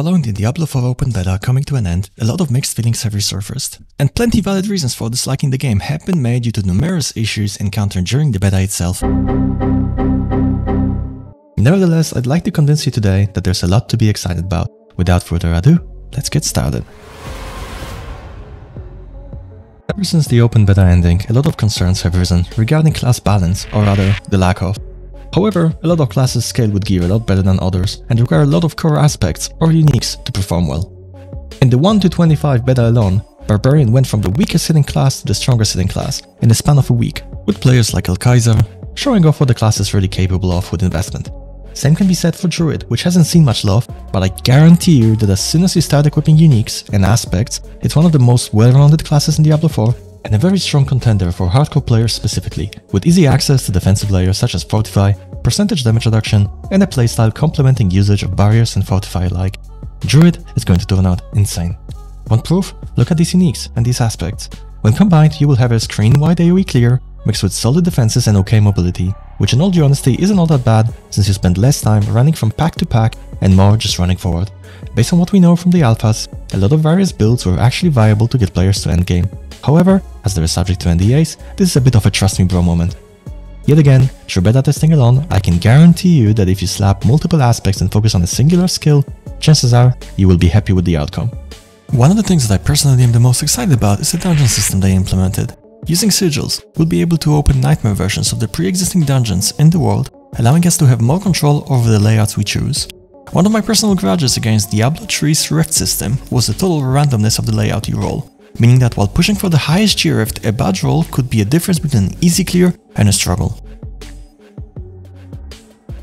Following the Diablo IV open beta coming to an end, a lot of mixed feelings have resurfaced, and plenty valid reasons for disliking the game have been made due to numerous issues encountered during the beta itself. Nevertheless, I'd like to convince you today that there's a lot to be excited about. Without further ado, let's get started. Ever since the open beta ending, a lot of concerns have risen regarding class balance, or rather, the lack of. However, a lot of classes scale with gear a lot better than others and require a lot of core aspects or uniques to perform well. In the 1 to 25 beta alone, Barbarian went from the weakest hitting class to the strongest hitting class in the span of a week, with players like Kaiser showing off what the class is really capable of with investment. Same can be said for Druid, which hasn't seen much love, but I guarantee you that as soon as you start equipping uniques and aspects, it's one of the most well-rounded classes in Diablo IV and a very strong contender for hardcore players specifically, with easy access to defensive layers such as Fortify, percentage damage reduction, and a playstyle complementing usage of barriers and Fortify alike. Druid is going to turn out insane. Want proof? Look at these uniques and these aspects. When combined, you will have a screen-wide AoE clear, mixed with solid defenses and okay mobility, which in all due honesty isn't all that bad since you spend less time running from pack to pack and more just running forward. Based on what we know from the alphas, a lot of various builds were actually viable to get players to endgame. However, as they are subject to NDAs, this is a bit of a trust me bro moment. Yet again, through beta testing alone, I can guarantee you that if you slap multiple aspects and focus on a singular skill, chances are you will be happy with the outcome. One of the things that I personally am the most excited about is the dungeon system they implemented. Using sigils, we'll be able to open nightmare versions of the pre-existing dungeons in the world, allowing us to have more control over the layouts we choose. One of my personal grudges against Diablo III's rift system was the total randomness of the layout you roll, meaning that while pushing for the highest G rift, a bad roll could be a difference between an easy clear and a struggle.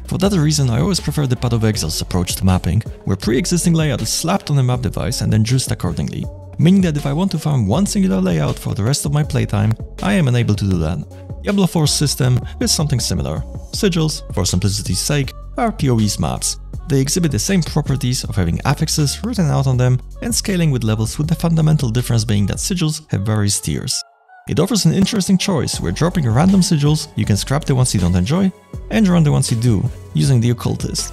For that reason, I always prefer the Path of Exile's approach to mapping, where pre-existing layout is slapped on a map device and then juiced accordingly, meaning that if I want to farm one singular layout for the rest of my playtime, I am unable to do that. Diablo IV's system is something similar. Sigils, for simplicity's sake, are PoE's maps. They exhibit the same properties of having affixes written out on them and scaling with levels, with the fundamental difference being that sigils have various tiers. It offers an interesting choice where dropping random sigils, you can scrap the ones you don't enjoy and run the ones you do, using the occultist.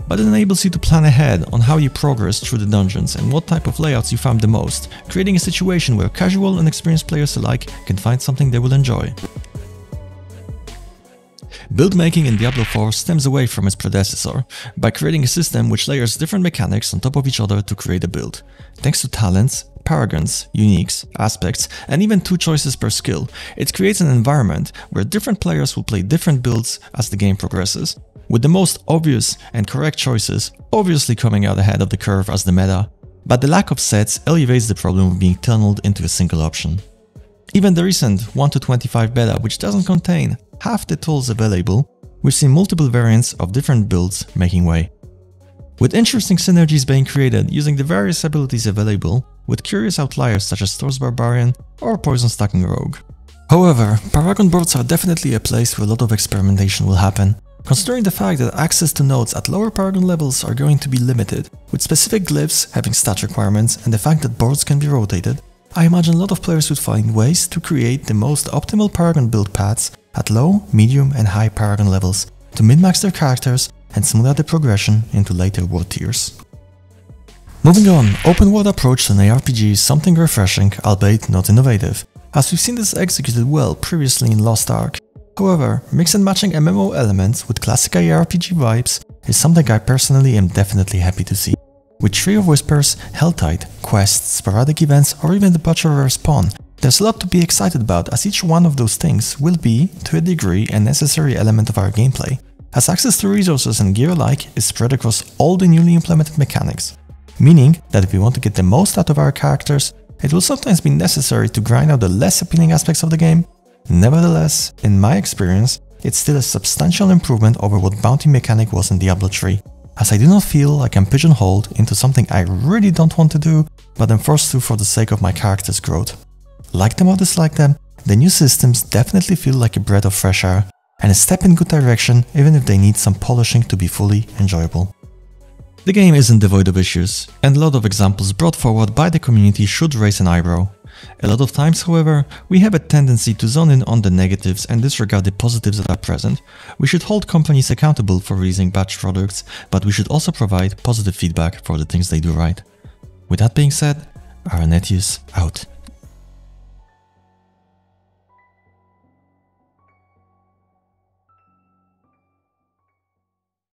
But it enables you to plan ahead on how you progress through the dungeons and what type of layouts you farm the most, creating a situation where casual and experienced players alike can find something they will enjoy. Build making in Diablo IV stems away from its predecessor by creating a system which layers different mechanics on top of each other to create a build. Thanks to talents, paragons, uniques, aspects, and even 2 choices per skill, it creates an environment where different players will play different builds as the game progresses, with the most obvious and correct choices obviously coming out ahead of the curve as the meta, but the lack of sets elevates the problem of being tunneled into a single option. Even the recent 1 to 25 beta, which doesn't contain half the tools available, we've seen multiple variants of different builds making way, with interesting synergies being created using the various abilities available, with curious outliers such as Thor's Barbarian or Poison Stacking Rogue. However, Paragon Boards are definitely a place where a lot of experimentation will happen, considering the fact that access to nodes at lower Paragon levels are going to be limited, with specific glyphs having stat requirements and the fact that boards can be rotated. I imagine a lot of players would find ways to create the most optimal Paragon build paths at low, medium and high Paragon levels to min-max their characters and smooth out the progression into later world tiers. Moving on, open world approach to an ARPG is something refreshing, albeit not innovative, as we've seen this executed well previously in Lost Ark. However, mix and matching MMO elements with classic ARPG vibes is something I personally am definitely happy to see. With Tree of Whispers, Helltide, quests, sporadic events or even the Butcher Rare spawn, there's a lot to be excited about, as each one of those things will be, to a degree, a necessary element of our gameplay, as access to resources and gear alike is spread across all the newly implemented mechanics, meaning that if we want to get the most out of our characters, it will sometimes be necessary to grind out the less appealing aspects of the game. Nevertheless, in my experience, it's still a substantial improvement over what bounty mechanic was in Diablo III, as I do not feel like I'm pigeonholed into something I really don't want to do, but am forced to for the sake of my character's growth. Like them or dislike them, the new systems definitely feel like a breath of fresh air, and a step in good direction even if they need some polishing to be fully enjoyable. The game isn't devoid of issues, and a lot of examples brought forward by the community should raise an eyebrow. A lot of times, however, we have a tendency to zone in on the negatives and disregard the positives that are present. We should hold companies accountable for releasing bad products, but we should also provide positive feedback for the things they do right. With that being said, Aranetius out.